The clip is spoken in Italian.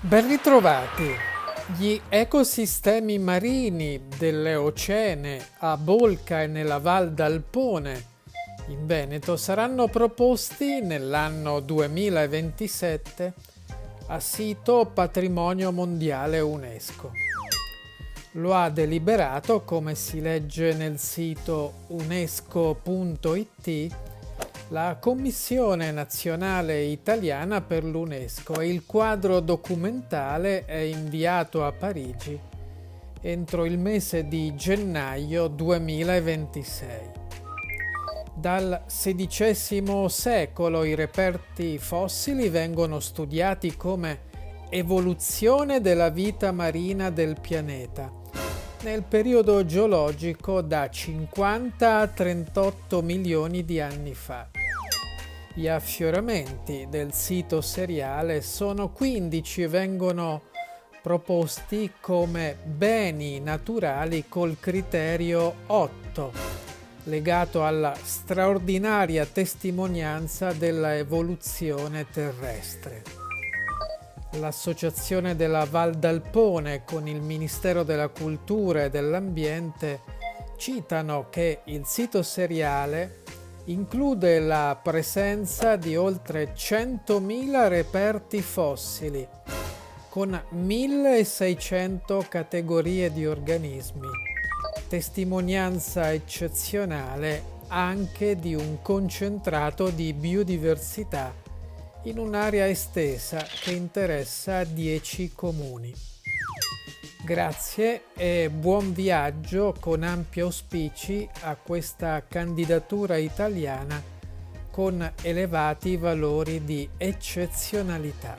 Ben ritrovati! Gli ecosistemi marini delle Ocene a Bolca e nella Val d'Alpone in Veneto saranno proposti nell'anno 2027 a sito Patrimonio Mondiale UNESCO. Lo ha deliberato, come si legge nel sito unesco.it, la Commissione Nazionale Italiana per l'UNESCO, e il quadro documentale è inviato a Parigi entro il mese di gennaio 2026. Dal XVI secolo i reperti fossili vengono studiati come evoluzione della vita marina del pianeta nel periodo geologico da 50 a 38 milioni di anni fa. Gli affioramenti del sito seriale sono 15 e vengono proposti come beni naturali col criterio 8, legato alla straordinaria testimonianza della evoluzione terrestre. L'Associazione della Val d'Alpone con il Ministero della Cultura e dell'Ambiente citano che il sito seriale include la presenza di oltre 100.000 reperti fossili, con 1.600 categorie di organismi, testimonianza eccezionale anche di un concentrato di biodiversità in un'area estesa che interessa 10 comuni. Grazie e buon viaggio con ampi auspici a questa candidatura italiana con elevati valori di eccezionalità.